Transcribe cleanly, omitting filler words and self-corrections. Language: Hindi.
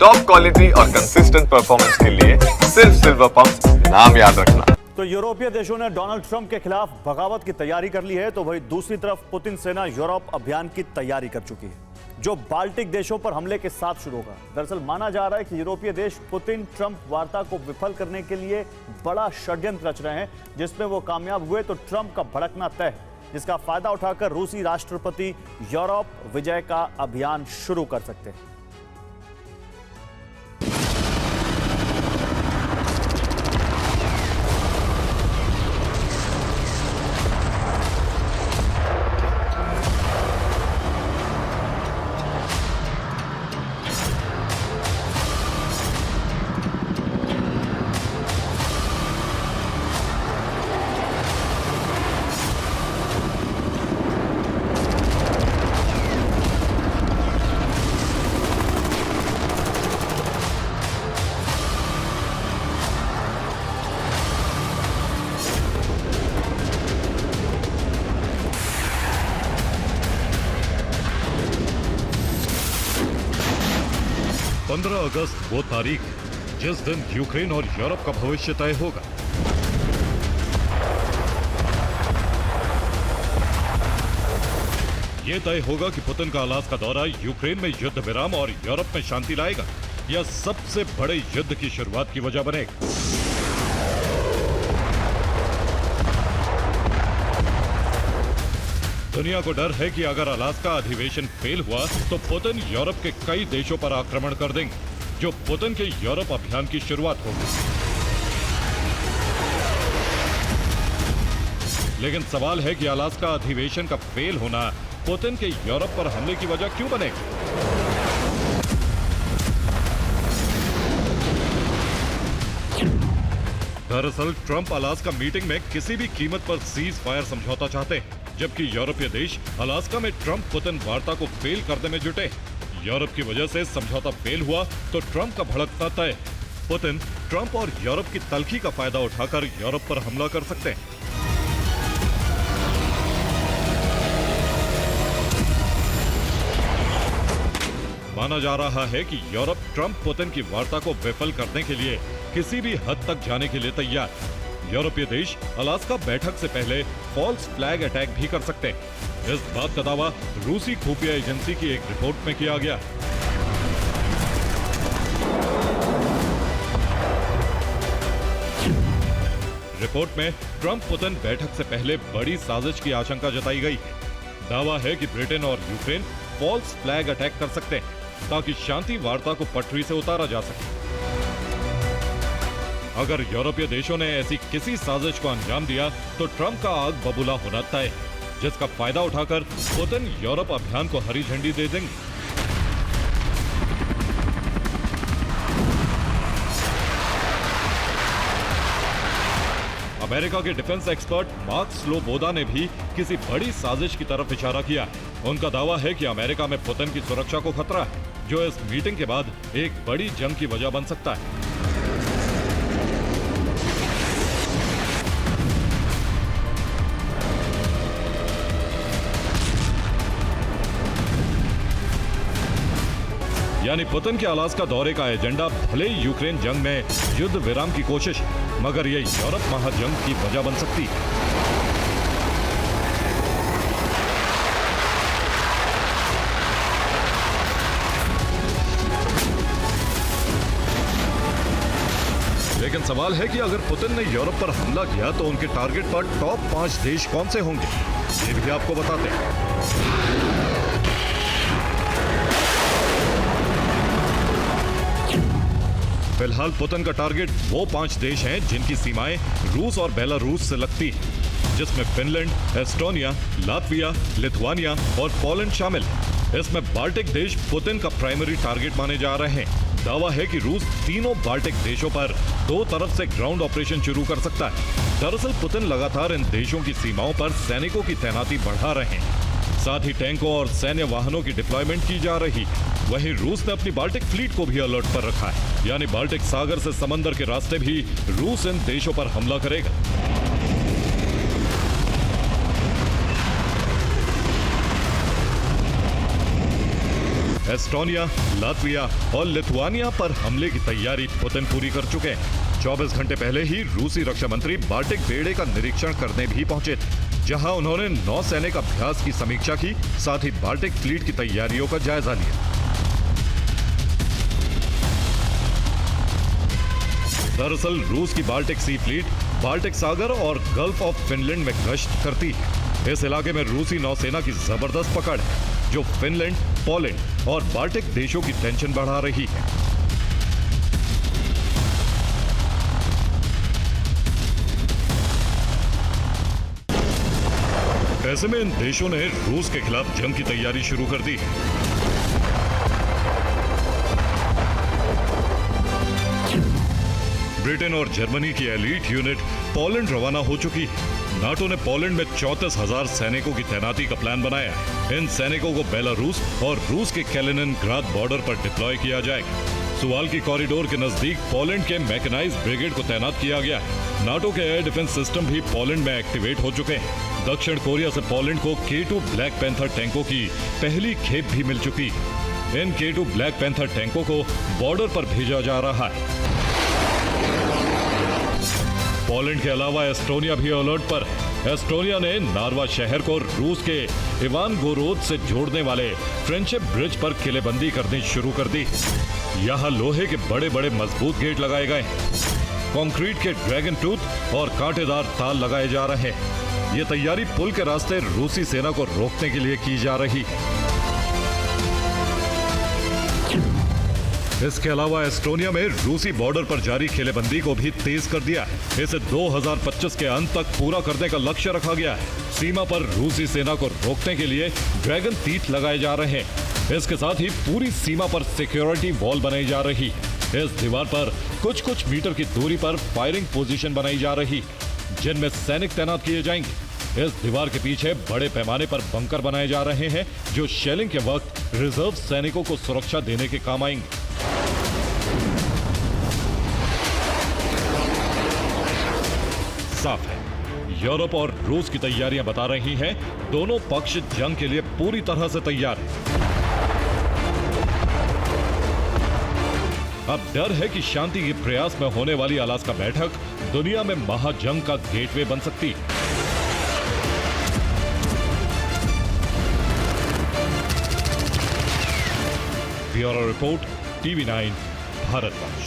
टॉप क्वालिटी और कंसिस्टेंट परफॉर्मेंस के लिए सिर्फ सिल्वर पंप्स, नाम याद रखना। तो यूरोपीय देशों ने डोनाल्ड ट्रंप के खिलाफ बगावत की तैयारी कर ली है, तो वहीं दूसरी तरफ पुतिन सेना यूरोप अभियान की तैयारी कर चुकी है, जो बाल्टिक देशों पर हमले के साथ शुरू होगा। दरअसल माना जा रहा है कि यूरोपीय देश पुतिन ट्रंप वार्ता को विफल करने के लिए बड़ा षड्यंत्र रच रहे हैं, जिसमें वो कामयाब हुए तो ट्रंप का भड़कना तय है, जिसका फायदा उठाकर रूसी राष्ट्रपति यूरोप विजय का अभियान शुरू कर सकते हैं। अगस्त वो तारीख जिस दिन यूक्रेन और यूरोप का भविष्य तय होगा। यह तय होगा कि पुतिन का अलास्का दौरा यूक्रेन में युद्ध विराम और यूरोप में शांति लाएगा या सबसे बड़े युद्ध की शुरुआत की वजह बनेगा। दुनिया को डर है कि अगर अलास्का अधिवेशन फेल हुआ तो पुतिन यूरोप के कई देशों पर आक्रमण कर देंगे, जो पुतिन के यूरोप अभियान की शुरुआत होगी। लेकिन सवाल है कि अलास्का अधिवेशन का फेल होना पुतिन के यूरोप पर हमले की वजह क्यों बनेगा? दरअसल ट्रंप अलास्का मीटिंग में किसी भी कीमत पर सीज फायर समझौता चाहते हैं, जबकि यूरोपीय देश अलास्का में ट्रंप पुतिन वार्ता को फेल करने में जुटे। यूरोप की वजह से समझौता फेल हुआ तो ट्रंप का भड़कना तय। पुतिन ट्रंप और यूरोप की तल्खी का फायदा उठाकर यूरोप पर हमला कर सकते हैं। माना जा रहा है कि यूरोप ट्रंप पुतिन की वार्ता को विफल करने के लिए किसी भी हद तक जाने के लिए तैयार। यूरोपीय देश अलास्का बैठक से पहले फॉल्स फ्लैग अटैक भी कर सकते हैं। इस बात का दावा रूसी खुफिया एजेंसी की एक रिपोर्ट में किया गया। रिपोर्ट में ट्रंप पुतिन बैठक से पहले बड़ी साजिश की आशंका जताई गई है। दावा है कि ब्रिटेन और यूक्रेन फॉल्स फ्लैग अटैक कर सकते हैं ताकि शांति वार्ता को पटरी से उतारा जा सके। अगर यूरोपीय देशों ने ऐसी किसी साजिश को अंजाम दिया तो ट्रंप का आग बबूला होना तय है, जिसका फायदा उठाकर पुतिन यूरोप अभियान को हरी झंडी दे देंगे। अमेरिका के डिफेंस एक्सपर्ट मार्क स्लोबोदा ने भी किसी बड़ी साजिश की तरफ इशारा किया है। उनका दावा है कि अमेरिका में पुतिन की सुरक्षा को खतरा है, जो इस मीटिंग के बाद एक बड़ी जंग की वजह बन सकता है। यानी पुतिन के अलास्का दौरे का एजेंडा भले यूक्रेन जंग में युद्ध विराम की कोशिश, मगर यह यूरोप महाजंग की वजह बन सकती है। लेकिन सवाल है कि अगर पुतिन ने यूरोप पर हमला किया तो उनके टारगेट पर टॉप 5 देश कौन से होंगे, ये भी आपको बताते हैं। फिलहाल पुतिन का टारगेट वो 5 देश हैं जिनकी सीमाएं रूस और बेलारूस से लगती हैं, जिसमें फिनलैंड, एस्टोनिया, लातविया, लिथुआनिया और पोलैंड शामिल हैं। इसमें बाल्टिक देश पुतिन का प्राइमरी टारगेट माने जा रहे हैं। दावा है कि रूस तीनों बाल्टिक देशों पर 2 तरफ से ग्राउंड ऑपरेशन शुरू कर सकता है। दरअसल पुतिन लगातार इन देशों की सीमाओं पर सैनिकों की तैनाती बढ़ा रहे हैं, साथ ही टैंकों और सैन्य वाहनों की डिप्लॉयमेंट की जा रही। वहीं रूस ने अपनी बाल्टिक फ्लीट को भी अलर्ट पर रखा है, यानी बाल्टिक सागर से समंदर के रास्ते भी रूस इन देशों पर हमला करेगा। एस्टोनिया, लातविया और लिथुआनिया पर हमले की तैयारी पुतिन पूरी कर चुके हैं। 24 घंटे पहले ही रूसी रक्षा मंत्री बाल्टिक बेड़े का निरीक्षण करने भी पहुंचे थे, जहां उन्होंने नौसैनिक अभ्यास की समीक्षा की, साथ ही बाल्टिक फ्लीट की तैयारियों का जायजा लिया। दरअसल रूस की बाल्टिक सी फ्लीट बाल्टिक सागर और गल्फ ऑफ फिनलैंड में गश्त करती है। इस इलाके में रूसी नौसेना की जबरदस्त पकड़ है, जो फिनलैंड, पोलैंड और बाल्टिक देशों की टेंशन बढ़ा रही है। ऐसे में इन देशों ने रूस के खिलाफ जंग की तैयारी शुरू कर दी है। ब्रिटेन और जर्मनी की एलीट यूनिट पोलैंड रवाना हो चुकी है। नाटो ने पोलैंड में 34,000 सैनिकों की तैनाती का प्लान बनाया है। इन सैनिकों को बेलारूस और रूस के कैलिनिनग्राड बॉर्डर पर डिप्लॉय किया जाएगा। सुवाल्की कॉरिडोर के नजदीक पोलैंड के मैकेनाइज्ड ब्रिगेड को तैनात किया गया है। नाटो के एयर डिफेंस सिस्टम भी पोलैंड में एक्टिवेट हो चुके हैं। दक्षिण कोरिया से पोलैंड को K2 ब्लैक पैंथर टैंकों की पहली खेप भी मिल चुकी है। इन K2 ब्लैक पैंथर टैंकों को बॉर्डर पर भेजा जा रहा है। पोलैंड के अलावा एस्टोनिया भी अलर्ट पर है। एस्टोनिया ने नार्वा शहर को रूस के इवानगोरोद से जोड़ने वाले फ्रेंडशिप ब्रिज पर किलेबंदी करनी शुरू कर दी। यहाँ लोहे के बड़े बड़े मजबूत गेट लगाए गए हैं। कंक्रीट के ड्रैगन टूथ और कांटेदार ताल लगाए जा रहे हैं। ये तैयारी पुल के रास्ते रूसी सेना को रोकने के लिए की जा रही है। इसके अलावा एस्टोनिया में रूसी बॉर्डर पर जारी किलेबंदी को भी तेज कर दिया है। इसे 2025 के अंत तक पूरा करने का लक्ष्य रखा गया है। सीमा पर रूसी सेना को रोकने के लिए ड्रैगन तीथ लगाए जा रहे हैं। इसके साथ ही पूरी सीमा पर सिक्योरिटी वॉल बनाई जा रही है। इस दीवार पर कुछ मीटर की दूरी पर फायरिंग पोजीशन बनाई जा रही, जिनमें सैनिक तैनात किए जाएंगे। इस दीवार के पीछे बड़े पैमाने पर बंकर बनाए जा रहे हैं, जो शेलिंग के वक्त रिजर्व सैनिकों को सुरक्षा देने के काम आएंगे। साफ है, यूरोप और रूस की तैयारियां बता रही हैं, दोनों पक्ष जंग के लिए पूरी तरह से तैयार हैं। अब डर है कि शांति के प्रयास में होने वाली अलास्का बैठक दुनिया में महाजंग का गेटवे बन सकती है। Bureau report, TV9 भारतवंश।